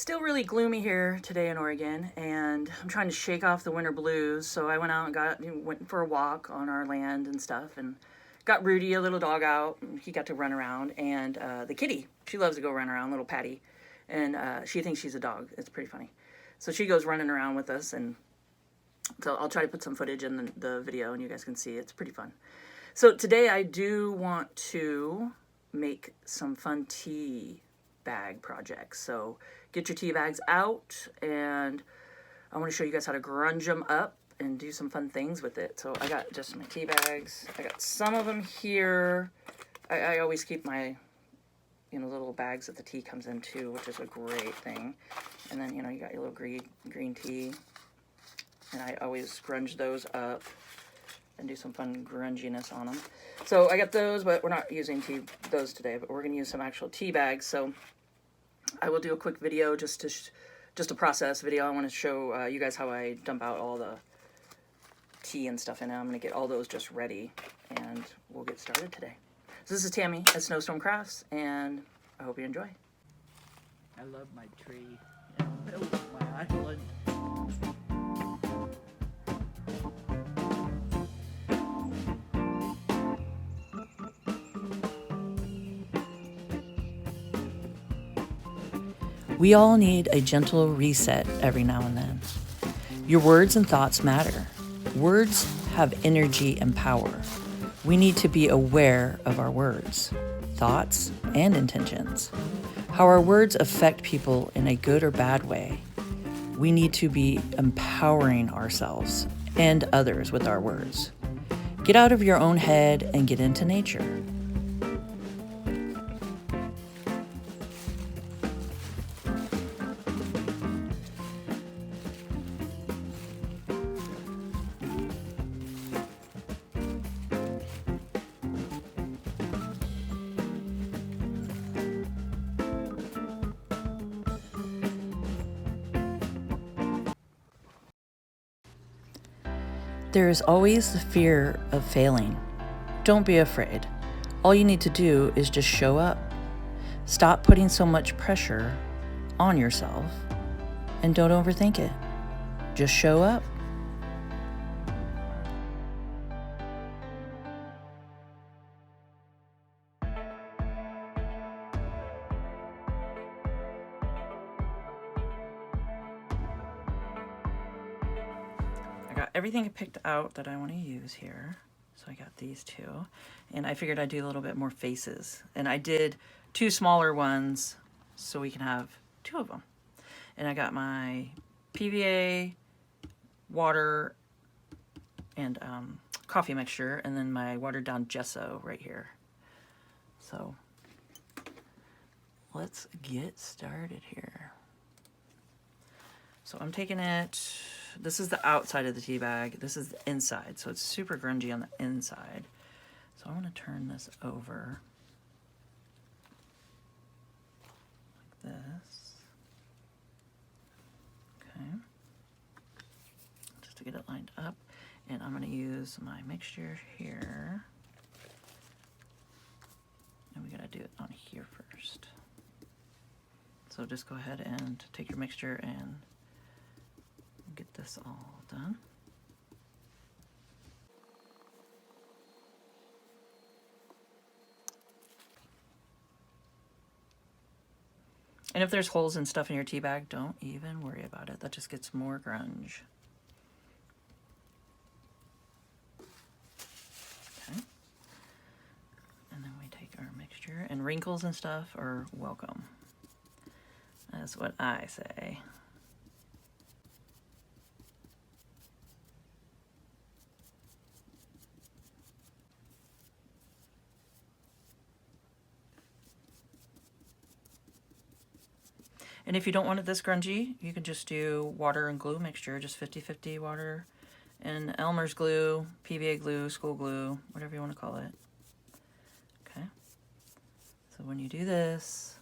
Still really gloomy here today in Oregon, and I'm trying to shake off the winter blues. So I went out and went for a walk on our land and stuff, and got Rudy, a little dog, out. He got to run around, and the kitty, she loves to go run around, little Patty, and she thinks she's a dog. It's pretty funny. So she goes running around with us, and so I'll try to put some footage in the video, and you guys can see it's pretty fun. So today I do want to make some fun tea bag projects. So get your tea bags out, and I want to show you guys how to grunge them up and do some fun things with it. So I got just my tea bags. I got some of them here. I always keep my little bags that the tea comes in too, which is a great thing. And then you got your little green tea, and I always grunge those up and do some fun grunginess on them. So I got those, but we're not using those today, but we're going to use some actual tea bags. So I will do a quick video, just a process video. I want to show you guys how I dump out all the tea and stuff in it. I'm going to get all those just ready, and we'll get started today. So this is Tammy at Snowstorm Crafts, and I hope you enjoy. I love my tree and build my island. We all need a gentle reset every now and then. Your words and thoughts matter. Words have energy and power. We need to be aware of our words, thoughts, and intentions. How our words affect people in a good or bad way. We need to be empowering ourselves and others with our words. Get out of your own head and get into nature. There is always the fear of failing. Don't be afraid. All you need to do is just show up. Stop putting so much pressure on yourself, and don't overthink it. Just show up. I got everything picked out that I want to use here. So I got these two, and I figured I'd do a little bit more faces. And I did 2 smaller ones so we can have 2 of them. And I got my PVA, water, and coffee mixture, and then my watered down gesso right here. So let's get started here. So I'm taking it, this is the outside of the tea bag, this is the inside, so it's super grungy on the inside. So I want to turn this over like this. Okay. Just to get it lined up. And I'm going to use my mixture here. And we got to do it on here first. So just go ahead and take your mixture and get this all done. And if there's holes and stuff in your tea bag, don't even worry about it. That just gets more grunge. Okay. And then we take our mixture, and wrinkles and stuff are welcome. That's what I say. And if you don't want it this grungy, you can just do water and glue mixture, just 50-50 water and Elmer's glue, PVA glue, school glue, whatever you want to call it. Okay. So when you do this,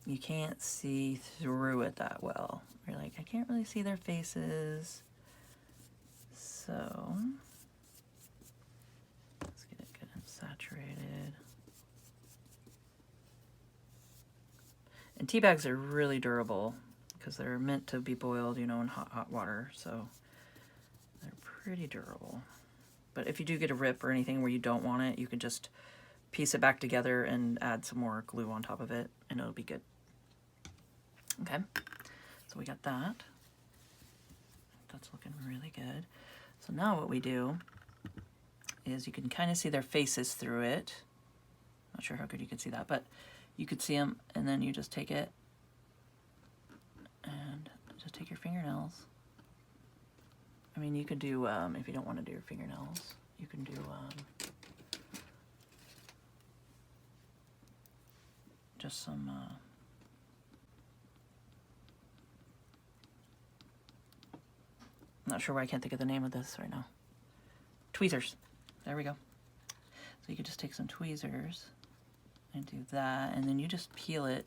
you can't see through it that well. You're like, I can't really see their faces. So let's get it good and saturated. And tea bags are really durable because they're meant to be boiled, you know, in hot water, so they're pretty durable. But if you do get a rip or anything where you don't want it, you can just piece it back together and add some more glue on top of it, and it'll be good. Okay, so we got that. That's looking really good. So now what we do is you can kind of see their faces through it. Not sure how good you can see that, but you could see them, and then you just take it and just take your fingernails. I mean, you could do, if you don't want to do your fingernails, you can do just some I'm not sure why I can't think of the name of this right now. Tweezers. There we go. So you could just take some tweezers and do that, and then you just peel it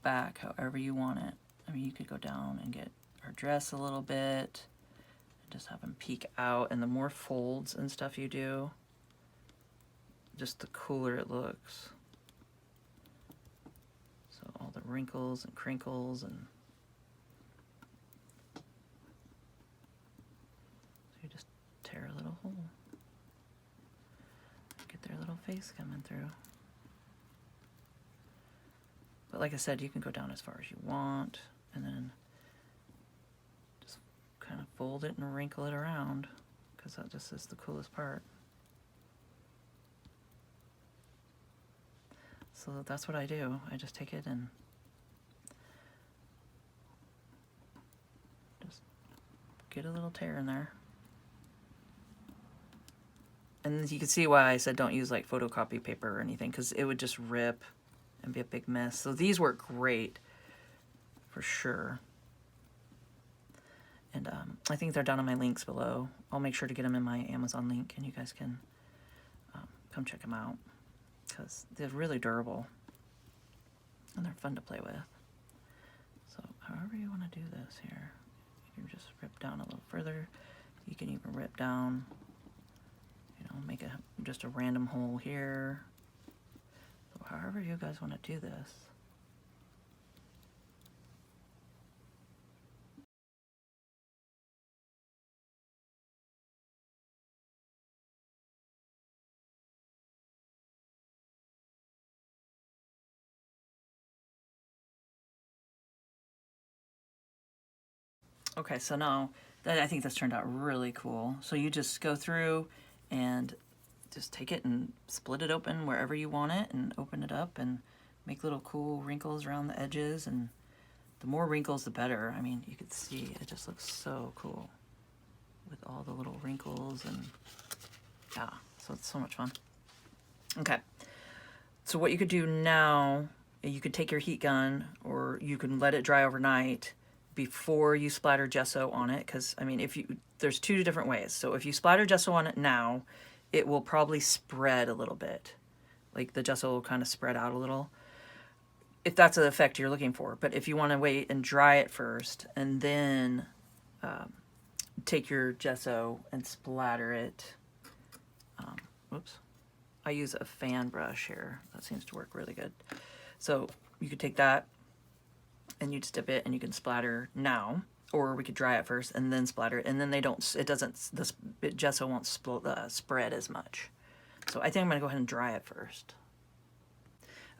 back however you want it. I mean, you could go down and get our dress a little bit and just have them peek out, and the more folds and stuff you do, just the cooler it looks. So all the wrinkles and crinkles, and so you just tear a little hole. Get their little face coming through. But like I said, you can go down as far as you want, and then just kind of fold it and wrinkle it around, because that just is the coolest part. So that's what I do. I just take it and just get a little tear in there. And you can see why I said don't use like photocopy paper or anything, because it would just rip and be a big mess. So these work great for sure. And I think they're down on my links below. I'll make sure to get them in my Amazon link, and you guys can come check them out, because they're really durable and they're fun to play with. So however you want to do this here, you can just rip down a little further. You can even rip down, you know, make just a random hole here. So however you guys want to do this. Okay, so now I think this turned out really cool. So you just go through and just take it and split it open wherever you want it, and open it up and make little cool wrinkles around the edges. And the more wrinkles, the better. I mean, you can see it just looks so cool with all the little wrinkles, and yeah, so it's so much fun. Okay, so what you could do now, you could take your heat gun, or you can let it dry overnight before you splatter gesso on it, because I mean, there's two different ways. So if you splatter gesso on it now, it will probably spread a little bit, like the gesso will kind of spread out a little, if that's the effect you're looking for. But if you want to wait and dry it first and then take your gesso and splatter it, whoops, I use a fan brush here, that seems to work really good. So you could take that and you'd dip it, and you can splatter now, or we could dry it first and then splatter it, and then the gesso won't spread as much. So I think I'm gonna go ahead and dry it first.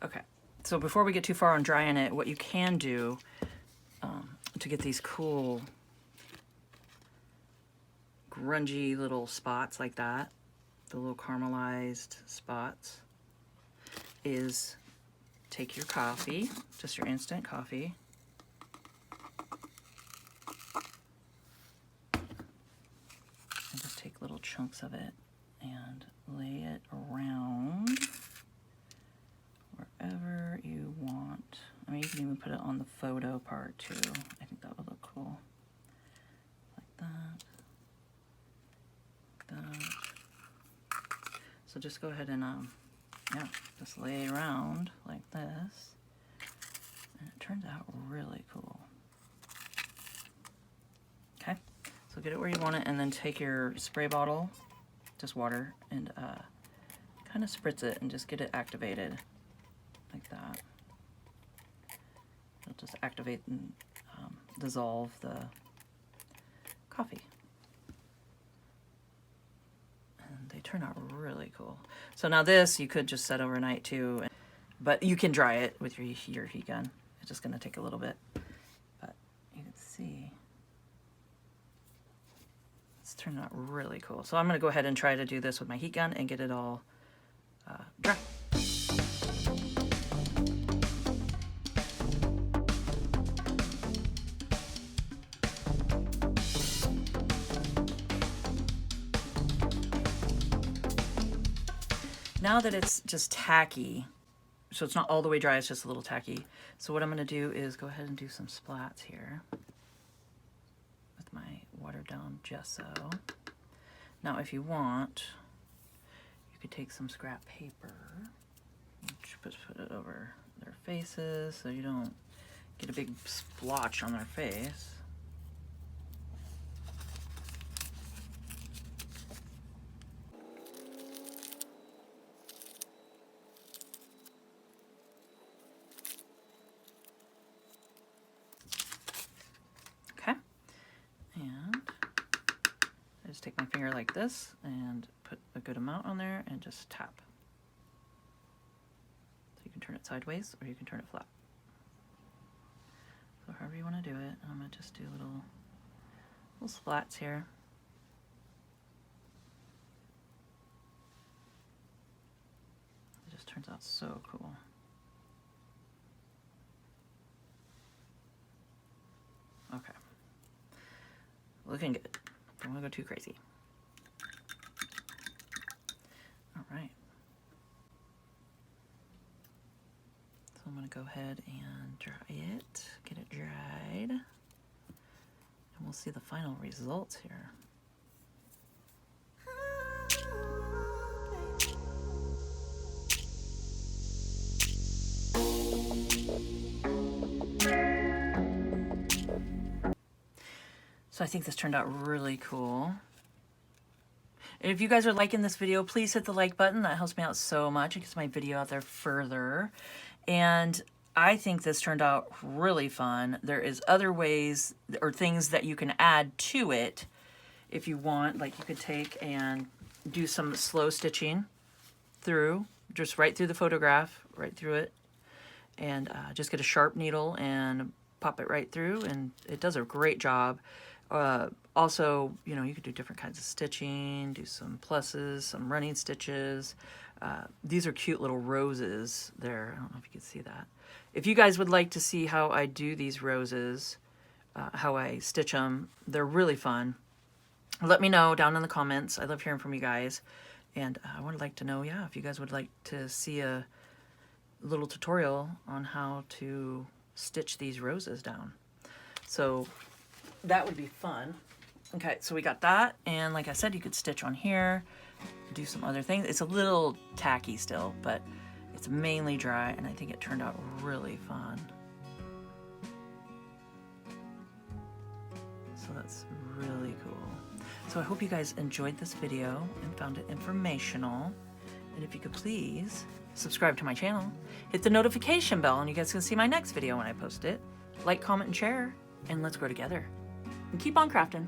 Okay, so before we get too far on drying it, what you can do to get these cool grungy little spots like that, the little caramelized spots, is take your coffee, just your instant coffee, and just take little chunks of it and lay it around wherever you want. I mean, you can even put it on the photo part too. I think that would look cool. Like that. Like that. So just go ahead and yeah, just lay around like this, and it turns out really cool. Okay, so get it where you want it, and then take your spray bottle, just water, and kind of spritz it and just get it activated like that. It'll just activate and dissolve the coffee. And they turn out really cool. So now this you could just set overnight too, but you can dry it with your heat gun. It's just going to take a little bit, but you can see it's turned out really cool. So I'm going to go ahead and try to do this with my heat gun and get it all dry. Now that it's just tacky, so it's not all the way dry, it's just a little tacky. So what I'm going to do is go ahead and do some splats here with my watered down gesso. Now if you want, you could take some scrap paper, just put it over their faces so you don't get a big splotch on their face. Just take my finger like this and put a good amount on there and just tap. So you can turn it sideways or you can turn it flat. So however you want to do it, I'm going to just do little splats here. It just turns out so cool. Okay. Looking good. Don't want to go too crazy. All right. So I'm going to go ahead and dry it, get it dried, and we'll see the final results here. So I think this turned out really cool. And if you guys are liking this video, please hit the like button. That helps me out so much. It gets my video out there further. And I think this turned out really fun. There is other ways or things that you can add to it if you want. Like you could take and do some slow stitching through, just right through the photograph, right through it. And just get a sharp needle and pop it right through. And it does a great job. Also, you know, you could do different kinds of stitching, do some pluses, some running stitches. These are cute little roses there. I don't know if you can see that. If you guys would like to see how I do these roses, how I stitch them, they're really fun. Let me know down in the comments. I love hearing from you guys. And I would like to know, yeah, if you guys would like to see a little tutorial on how to stitch these roses down. So that would be fun. Okay, so we got that, and like I said, you could stitch on here, do some other things. It's a little tacky still, but it's mainly dry, and I think it turned out really fun. So that's really cool. So I hope you guys enjoyed this video and found it informational. And if you could please subscribe to my channel, hit the notification bell, and you guys can see my next video when I post it. Like, comment, and share, and let's grow together. And keep on crafting.